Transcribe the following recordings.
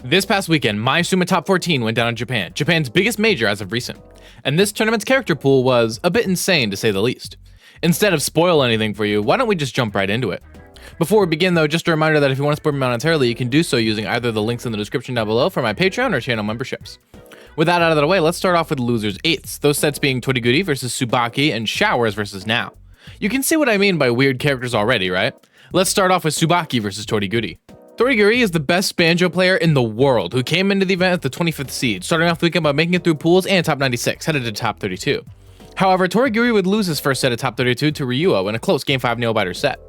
This past weekend, Maesuma Top 14 went down in Japan, Japan's biggest major as of recent. And this tournament's character pool was a bit insane to say the least. Instead of spoil anything for you, why don't we just jump right into it? Before we begin though, just a reminder that if you want to support me monetarily, you can do so using either the links in the description down below for my Patreon or channel memberships. With that out of the way, let's start off with losers 8ths, those sets being Toriguri versus Tsubaki and Showers versus Now. You can see what I mean by weird characters already, right? Let's start off with Tsubaki versus Toriguri. Toriguri is the best banjo player in the world who came into the event at the 25th seed, starting off the weekend by making it through pools and top 96, headed to top 32. However, Toriguri would lose his first set of top 32 to Ryuo in a close Game 5 nail-biter set.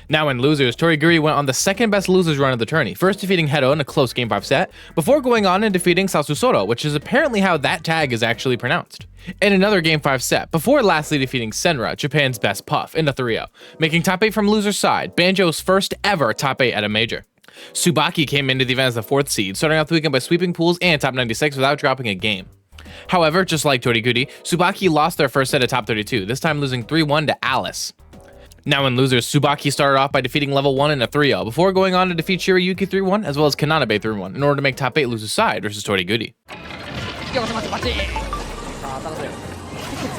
Now in losers, Toriguri went on the second best losers run of the tourney, first defeating Hero in a close Game 5 set, before going on and defeating Sasusoro, which is apparently how that tag is actually pronounced, in another Game 5 set, before lastly defeating Senra, Japan's best puff, in a 3-0, making top 8 from loser's side, Banjo's first ever top 8 at a major. Tsubaki came into the event as the 4th seed, starting off the weekend by sweeping pools and top 96 without dropping a game. However, just like Toriguri, Tsubaki lost their first set of top 32, this time losing 3-1 to Alice. Now in losers, Tsubaki started off by defeating level 1 in a 3-0, before going on to defeat Shirayuki 3-1 as well as Kananabe 3-1 in order to make top 8 loser's side versus Toriguri.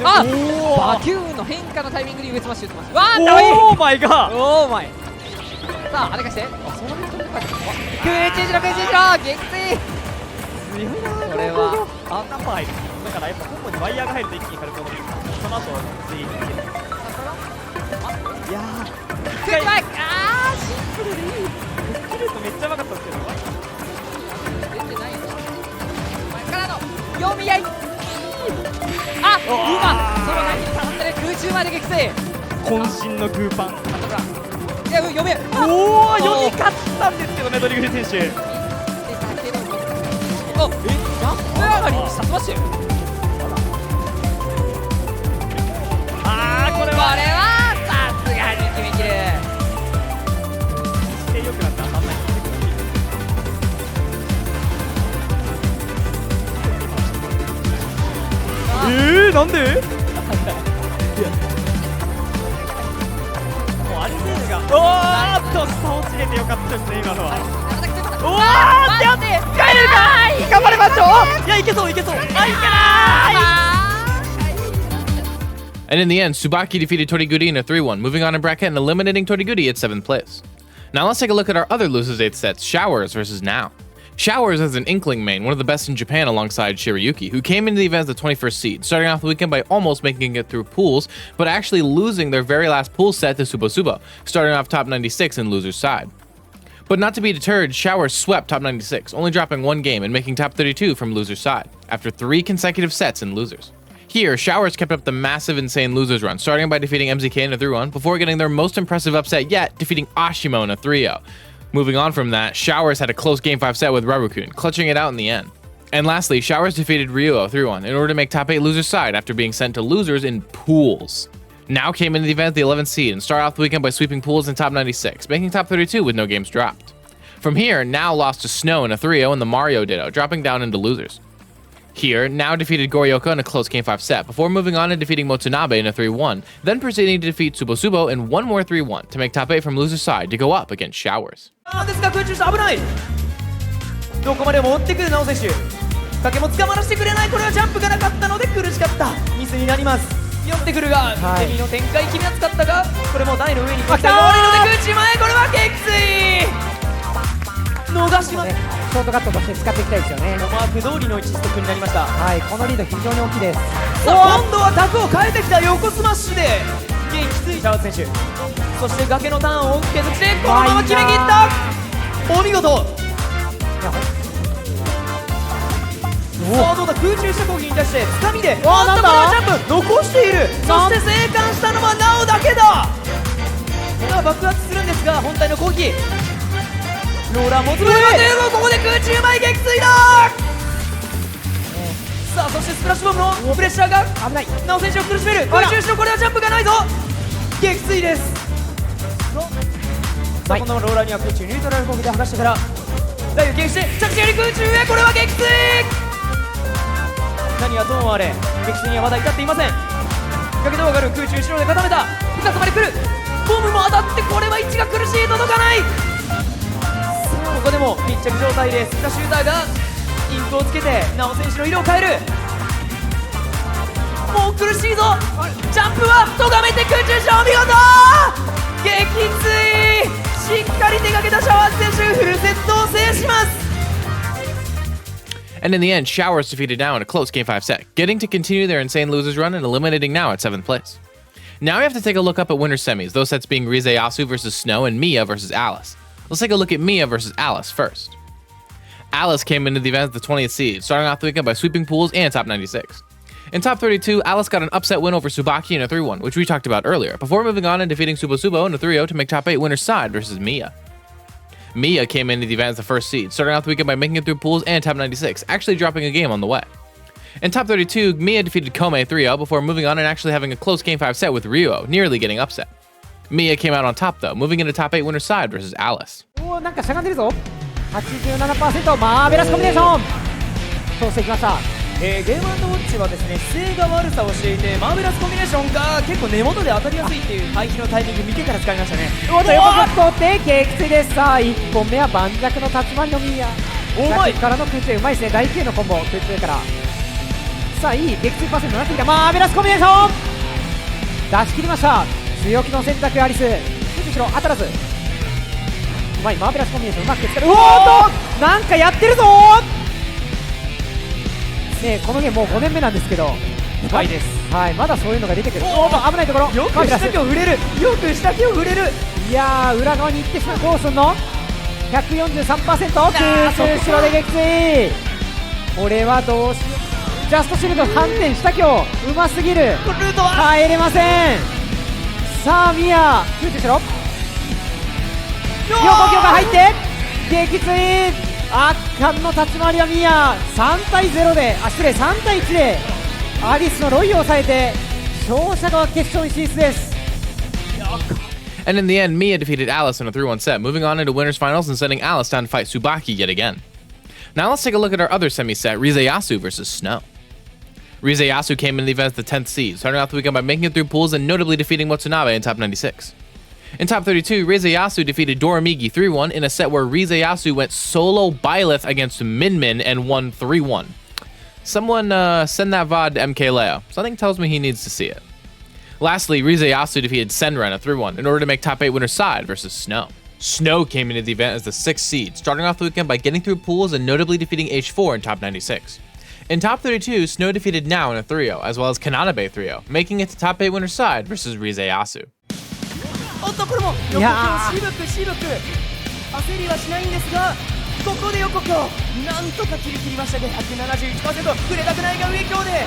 バキューンの変化のタイミングに上スマッシュ打ってます。わー、かわいい。オーマイガー。オーマイ。さあ、はねかして。あ、その辺飛んで帰ってきた。空中時の空中時の撃墜。強いなこれは。あ、ナンバー入る。だからやっぱコンボにワイヤーが入ると一気に軽く戻る。その後追撃できる。いやー。クイックバック。あー、シンプルでいい。吹っ切るとめっちゃうまかったんですけど。出てないの。前からの読み合い。あ、今その何に刺さってる空中まで撃墜。渾身のグーパン。いや、読め。おお、読み勝ったんですけどね、ドリグル選手。お、ジャンプ上がりにしたスマッシュ。ああ、これはさすがに決めきる。姿勢良くなって当たんない。なんで？もうアルゼールが差落ちれてよかったですね、今のは。おーってやって使えるか。頑張れマッチョ。いや、いけそういけそう。あ、いけない。 And in the end, Tsubaki defeated Toriguri in a 3-1, moving on in bracket and eliminating Toriguri at 7th place. Now let's take a look at our other losers 8th sets, Showers versus Now. Showers is an Inkling main, one of the best in Japan alongside Shirayuki, who came into the event as the 21st seed, starting off the weekend by almost making it through pools, but actually losing their very last pool set to Subo, starting off top 96 in loser's side. But not to be deterred, Showers swept top 96, only dropping one game and making top 32 from loser's side, after 3 consecutive sets in losers. Here, Showers kept up the massive insane losers run, starting by defeating MZK in a 3-1, before getting their most impressive upset yet, defeating Ashimo in a 3-0. Moving on from that, Showers had a close Game 5 set with Rarukun, clutching it out in the end. And lastly, Showers defeated Ryuo 3-1 in order to make top 8 loser's side after being sent to losers in pools. Now came into the event at the 11th seed and started off the weekend by sweeping pools in top 96, making top 32 with no games dropped. From here, Now lost to Snow in a 3-0 and the Mario Ditto, dropping down into losers. Here, Now defeated Goryoka in a close Game 5 set, before moving on and defeating Motsunabe in a 3-1, then proceeding to defeat Subo in one more 3-1 to make top 8 from loser's side to go up against Showers. ですが空中して危ない。どこまでも追ってくる直選手。影も捕まらせてくれない。これはジャンプがなかったので苦しかったミスになります。寄ってくるが、セミの展開君は使ったが、これも台の上に来たが悪いので空中前。これは撃墜。逃します。ショートカットとして使っていきたいですよね。マーク通りの1ストックになりました。はい、このリード非常に大きいです。さあ、今度はタクを変えてきた横スマッシュで撃墜シャワー選手。そして崖のターンを継続してこのまま決めきった。お見事。さあ、どうだ。空中した攻撃に対してつかみであっとこれはジャンプ残している。そして生還したのはなおだけだ。さあ、爆発するんですが本体の攻撃ローラーもつぶれてここで空中前撃墜だ。さあ、そしてスプラッシュボムのプレッシャーが危ない。なお選手を苦しめる。空中しろ。これはジャンプがないぞ。撃墜です。さあ、今度のローラーには空中ニュートラル攻撃で剥がしてから台を撃して着地より空中へ。これは撃墜。何はともあれ撃墜にはまだ至っていません。崖と上がる空中後ろで固めた。深さまで来る。ボムも当たってこれは位置が苦しい。届かない。さあ、こでも密着状態でスカシューターがインクをつけてなお選手の色を変える。もう苦しいぞ。ジャンプはとがめて空中シャワー、見事撃墜。しっかり手がけたシャワーズ選手、フルセットを制します。 And in the end, Showers defeated Now in a close Game 5 set, getting to continue their insane losers run and eliminating Now at 7th place. Now we have to take a look up at winner semis, those sets being Riza versus Snow and Mia versus Alice. Let's take a look at Mia versus Alice first. Alice came into the event as the 20th seed, starting off the weekend by sweeping pools and top 96. In top 32, Alice got an upset win over Tsubaki in a 3-1, which we talked about earlier, before moving on and defeating Subo in a 3-0 to make top 8 winner's side versus Mia. Mia came into the event as the first seed, starting off the weekend by making it through pools and top 96, actually dropping a game on the way. In top 32, Mia defeated Kome 3-0 before moving on and actually having a close Game 5 set with Ryuo, nearly getting upset. Mia came out on top though, moving into top 8 winner's side versus Alice. おー、なんかしゃがんでるぞ。87%、マーベラスコンビネーション通していきました。ゲーム&ウォッチはですね、姿勢が悪さをしていて、マーベラスコンビネーションが結構根元で当たりやすいっていう回避のタイミング見てから使いましたね。おっと、横角通って撃墜です。さあ1本目は盤石の立ち回りのミーア。うまいからの空中、うまいですね。大 Q のコンボ、空中から。さあいい撃墜パーセントになってきた。マーベラスコンビネーション出し切りました。強気の選択アリス。後ろ当たらず。うまいマーベラスコンビネーションうまく使って、うおーっとなんかやってるぞね。このゲームもう5年目なんですけど、うまいです。はい、まだそういうのが出てくる。おー、危ないところ。よく下手を触れる。よく下手を触れる。いやー、裏側に行ってしまう。どうすんの 143%、空中後ろで撃墜。これはどうしよう。ジャストシールド反転した今日うますぎる。ルートは帰れません。さあミア空中しろ。横強が入って撃墜。圧巻の立ち回りはミア。3対0で、あ、失礼、3対1でアリスのロイを抑えて勝者が決勝に進出です。And in the end, Mia defeated Alice in a 3-1 set, moving on into winners finals and sending Alice down to fight Tsubaki yet again. Now let's take a look at our other semi-set, Riza versus Snow. Riza came into the event as the 10th seed, starting off the weekend by making it through pools and notably defeating Watsunabe in top 96. In top 32, Riza defeated Doramigi 3-1 in a set where Riza went solo Byleth against Min and won 3-1. Someone send that VOD to MK Leo. Something tells me he needs to see it. Lastly, Riza defeated Senran a 3-1 in order to make top 8 winner's side versus Snow. Snow came into the event as the 6th seed, starting off the weekend by getting through pools and notably defeating H4 in top 96. In top 32, Snow defeated Now in a 3-0, as well as Kananabe 3-0, making it to top 8 winner's side versus Riza。おっと、これも横強渋く焦りはしないんですが、ここで横強なんとか切りましたね。171%触れたくないが上強で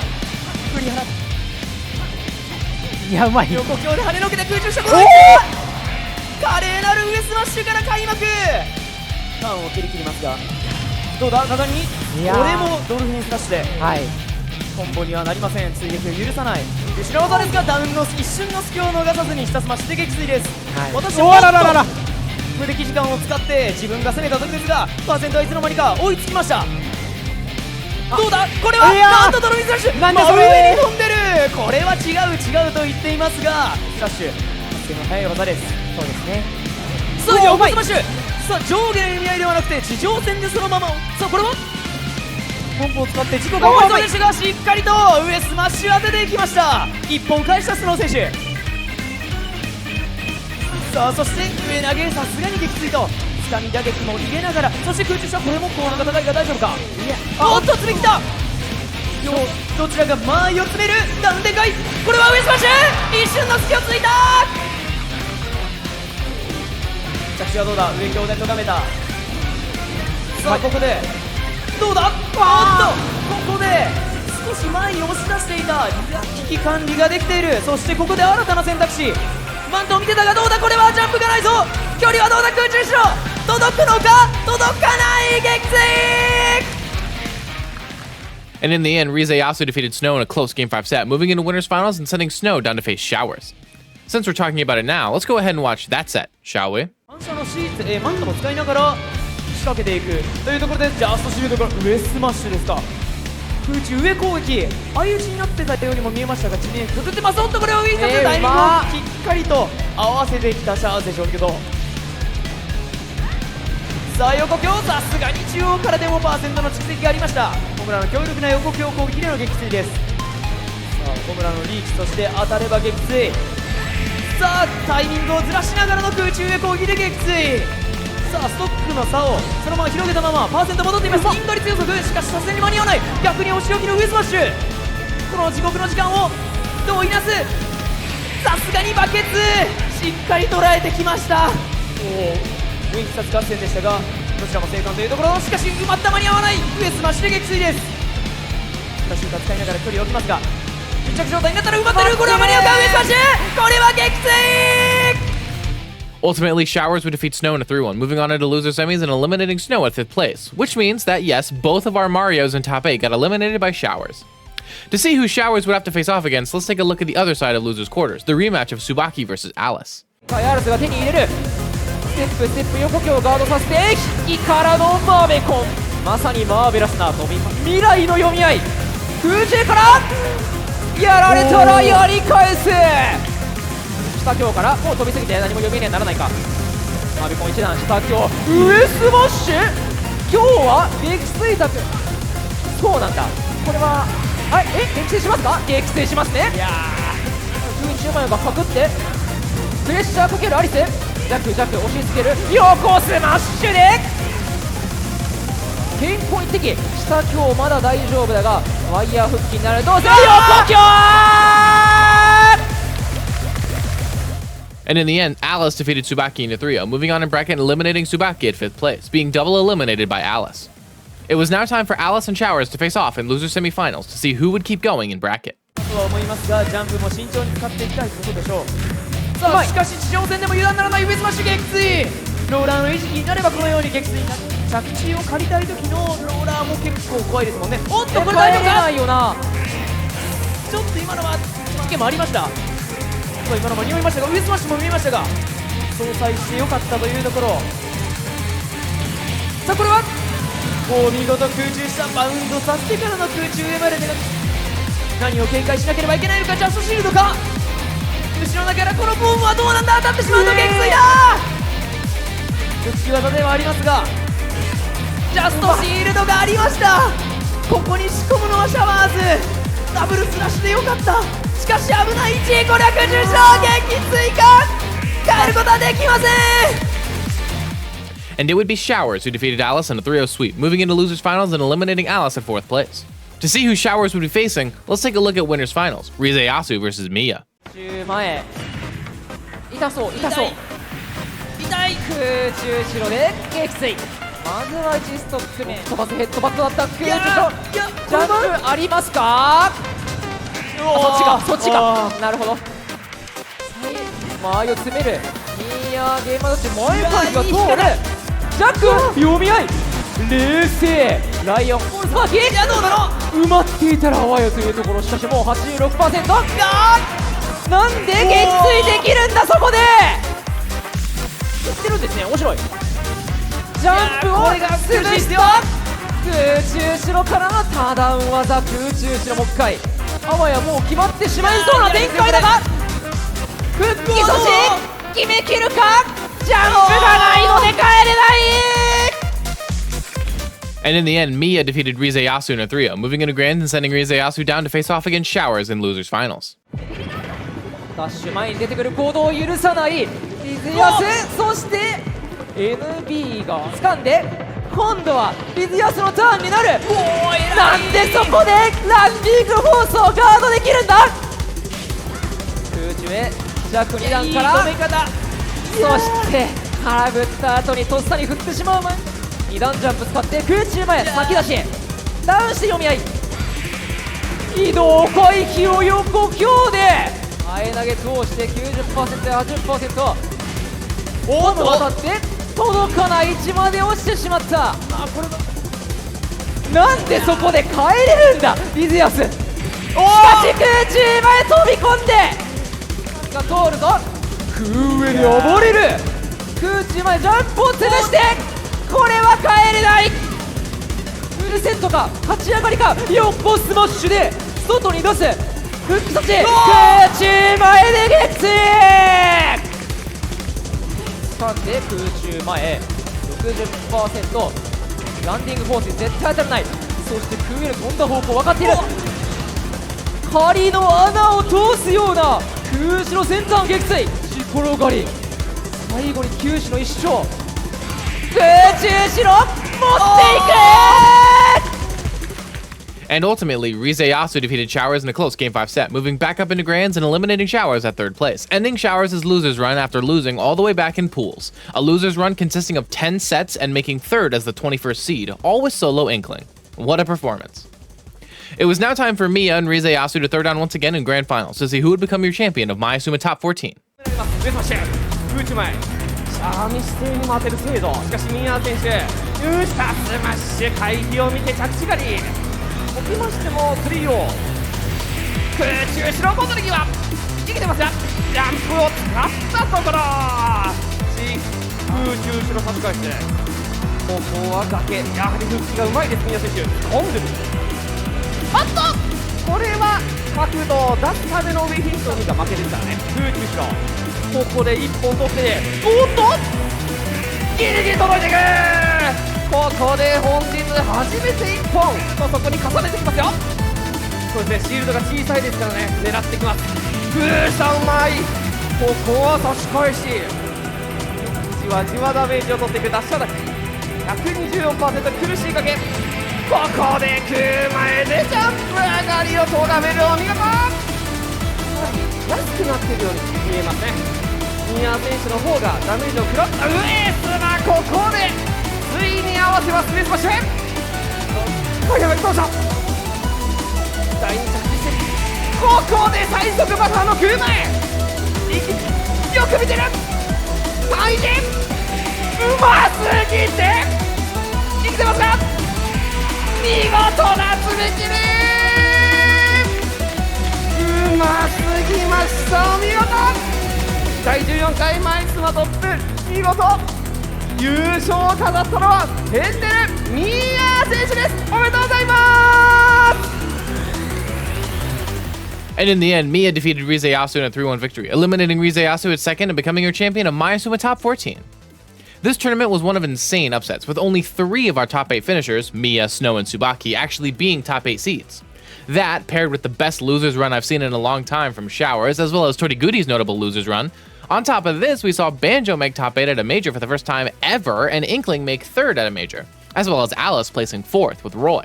振り払って、いや、うまい。横強で跳ねのけて空中した。この華麗なる上スマッシュから開幕。ターンを切りますが、どうだ、果敢にこれもドルフィンスラッシュで、はい、コンボにはなりません。追撃を許さない後ろ技ですが、ダウンの一瞬の隙を逃さずに下スマッシュで撃墜です。はい、私は無敵時間を使って自分が攻めた時ですが、パーセントはいつの間にか追いつきました。どうだ、これはなんとドルフィンスラッシュ、真上に飛んでる。これは違うと言っていますが、スラッシュ発見の速い技です。そうですね。さあ横スマッシュ、さあ上下の意味合いではなくて地上戦でそのまま。さあこれはポンプを使って自己頑張りそうでしたが、しっかりと上スマッシュ当てていきました。1本返したスノー選手。さあそして上投げ、さすがに撃墜とつかみ打撃も入れながら、そして空中射、これも高度が高いが大丈夫か。おっと詰めきた。どちらが間合いを詰める。ダウン展開、これは上スマッシュ、一瞬の隙をついた。着地はどうだ、上強でとがめた。さあここでどうだ、おっとここで少し前に押し出していた危機管理ができている。そしてここで新たな選択肢、マントを見てたが、どうだ、これはジャンプがないぞ。距離はどうだ、空中しろ、届くのか、届かない撃墜。And in the end, Riza defeated Snow in a close Game 5 set, moving into winners finals and sending Snow down to face Showers. Since we're talking about it now, let's go ahead and watch that set, shall we? 反射のシーツ、マントも使いながら仕掛けていくというところで、ジャストシールドから上スマッシュですか。空中上攻撃、相打ちになってたようにも見えましたが、地面くぐってます。おっとこれをウィンサータイミングをしっかりと合わせてきたシャー選手を見るけど、さあ横強、さすがに中央からでもパーセントの蓄積がありました。小村の強力な横強攻撃での撃墜です。さあ小村のリーチ、そして当たれば撃墜。さあタイミングをずらしながらの空中へ攻撃で撃墜。さあストックの差をそのまま広げたままパーセント戻っています。インド率予測、しかしさすがに間に合わない。逆にお仕置きの上スマッシュ、この地獄の時間をどういなす。さすがにバケツしっかり捉えてきました。分必殺合戦でしたがどちらも生還というところ、しかし埋まった間に合わない。上スマッシュで撃墜です。スタシューター使いながら距離を置きますが密着状態になったら埋まってる。これは間に合うか。上スマッシュ、これは撃墜。Ultimately, Showers would defeat Snow in a 3-1, moving on into loser semis and eliminating Snow at 5th place, which means that yes, both of our Marios in top 8 got eliminated by Showers. To see who Showers would have to face off against, let's take a look at the other side of losers quarters, the rematch of Tsubaki versus Alice. アラスが手に入れる。ステップステップ横強をガードさせて引きからのバーベコン、まさにマーベラスな飛び未来の読み合い。空中からやられたらやり返す。下強からもう飛びすぎて何も読みにはならないか。マーベコン一段下強上スマッシュ。今日は撃墜作、そうなんだ。これは撃墜しますか。撃墜しますね。いやー空中マヨがパクってプレッシャーかけるアリス、ジャック押し付ける横スマッシュでピンポイント的。下強まだ大丈夫だがワイヤー復帰になる。どうせ横強。And in the end, Alice defeated Tsubaki in a 3-0, moving on in bracket and eliminating Tsubaki at 5th place, being double eliminated by Alice. It was now time for Alice and Showers to face off in loser semifinals to see who would keep going in bracket. とは思いますがジャンプも慎重に使っていきたいことでしょう。さあしかし地上戦でも油断ならない上スマッシュ撃墜。ローラーの餌食になればこのように撃墜になる。着地を借りたい時のローラーも結構怖いですもんね。おっとこれ大丈夫か。ないよな。ちょっと今のは危険もありました。今のも匂いましたが上スマッシュも見えましたが相殺してよかったというところ。さあこれはお見事空中したバウンドさせてからの空中へまで何を警戒しなければいけないのか。ジャストシールドか。後ろだからこのボームはどうなんだ。当たってしまうと撃墜だ。復帰技ではありますがジャストシールドがありました。ここに仕込むのはシャワーズ。ダブルスラッシュでよかった。しかし危ない位置。これは空中衝撃追加変えることはできません。And it would be Showers who defeated Alice in a 3-0 sweep, moving into losers finals and eliminating Alice at 4th place. To see who Showers would be facing, let's take a look at winners finals, Riza versus Mia. 前痛そう痛そう痛い。空中後ろで撃墜。まずは1ストック目飛ばすヘッドバットだった。空中後ろジャンプありますか。そっちかなるほど。間合いを詰める。いやゲームだって前回が通る。ジャック読み合い冷静。ライオンツバキどうだろう。埋まっていたらあわよというところ。しかしもう 86%。 なんで撃墜できるんだ。そこでいってるんですね。面白い。ジャンプを潰した。空中後ろからの多段技。空中後ろもう一回。あわやもう決まってしまいそうな展開だが復帰阻止決めきるか。ジャンプがないので帰れない。 And in the end, Mia defeated Riza in a 3-0, moving into grand and sending Riza down to face off against Showers in losers finals. ダッシュ前に出てくる行動を許さないリズヤス。そして NB が掴んで今度はリズヤスのターンになる。なんでそこでランディングフォースをガードできるんだ。空中へ弱2段からそして空振った後にとっさに振ってしまう前2段ジャンプ使って空中前先出しダウンして読み合い。移動回避を横強で前投げ通して 90% や 80%。 おっと当たって届かない位置まで落ちてしまった。これなんでそこで帰れるんだリズヤス。しかし空中前飛び込んでが通るぞ。空上に溺れる。空中前ジャンプを潰してこれは帰れない。フルセットか立ち上がりか。横スマッシュで外に出す復帰措置。空中前で撃墜掴んで空中前6 60%。ランディングフォースに絶対当たらない。そして空への飛んだ方向分かっている。仮の穴を通すような空手の先端撃墜。し転がり、最後に球種の一生。空中しろ、持っていく。 And ultimately, Riza defeated Showers in a close Game 5 set, moving back up into Grands and eliminating Showers at 3rd place, ending Showers' loser's run after losing all the way back in pools. A loser's run consisting of 10 sets and making 3rd as the 21st seed, all with solo Inkling. What a performance. It was now time for Mia and Riza to throw down once again in Grand Finals to see who would become your champion of Maesuma Top 14. アーミ姿勢にも当てる精度。しかしミア選手、スマッシュ回避を見て着地狩り。起きましても3を空中しろ戻り際生きてますが、ジャンプを使ったところ空中しろ差し返して、ここは崖。やはり復帰がうまいです。ミア選手飛んでる。あっと、これは角度を出すためのウェイヒントが負けですからね。空中しろここで1本取って、おっとギリギリ届いていく。ここで本日初めて1本とそこに重ねてきますよ。そうですね、シールドが小さいですからね、狙ってきます。うまい。ここは差し返し、じわじわダメージを取っていくダッシュアタック。 124% 苦しいかけ。ここで空前でジャンプ上がりを咎める。お見事。安くなっているように見えますね。ミア選手の方がダメージを食らった。上スマ、ここでついに合わせます。スペースマッシュへ。やばい、どうした。第2着地して、ここで最速爆破の空前。よく見てる。3位でうますぎて生きてますか。見事な詰め切り。うますぎました。お見事。第14回マイスマトップ、見事優勝を飾ったのはヘンデル・ミーアー選手です。おめでとうございます。 And in the end, Mia defeated Riza in a 3-1 victory, eliminating Riza at 2nd and becoming your champion of Maesuma Top 14. This tournament was one of insane upsets, with only 3 of our top 8 finishers, Mia, Snow, and Tsubaki, actually being top 8 seeds. That, paired with the best losers run I've seen in a long time from Showers, as well as Torigudi's notable losers run. On top of this, we saw Banjo make top 8 at a major for the first time ever, and Inkling make 3rd at a major, as well as Alice placing 4th with Roy.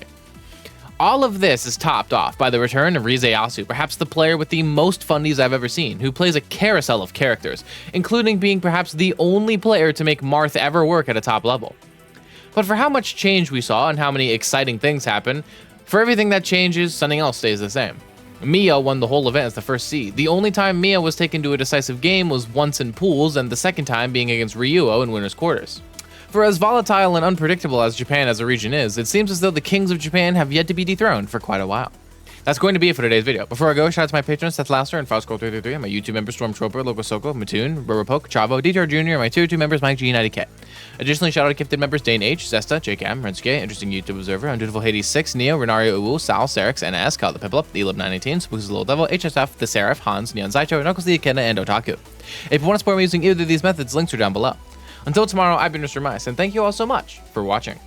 All of this is topped off by the return of Riza, perhaps the player with the most fundies I've ever seen, who plays a carousel of characters, including being perhaps the only player to make Marth ever work at a top level. But for how much change we saw and how many exciting things happen, for everything that changes, something else stays the same. Mia won the whole event as the first seed. The only time Mia was taken to a decisive game was once in pools, and the second time being against Ryuo in winner's quarters. For as volatile and unpredictable as Japan as a region is, it seems as though the kings of Japan have yet to be dethroned for quite a while. That's going to be it for today's video. Before I go, shout out to my patrons, Seth Laster and Frostcroll333, and my YouTube members Stormtrooper, Loco Soko, Mattoon, Rubberpoke, Chavo, DTR Jr., and my tier 2 members Mike G90K. Additionally, shout out to gifted members Dane H, Zesta, JCam, Rensuke, Interesting YouTube Observer, Undutiful Hades 6, Neo, Renario Uwu, Sal, Serix, NS, Kyle the Piplup, Elib918, Spooks the Little Devil, HSF, The Seraph, Hans, Neon Zaicho, Knuckles the Echidna, and Otaku. If you want to support me using either of these methods, links are down below. Until tomorrow, I've been Mr. Mice, and thank you all so much for watching.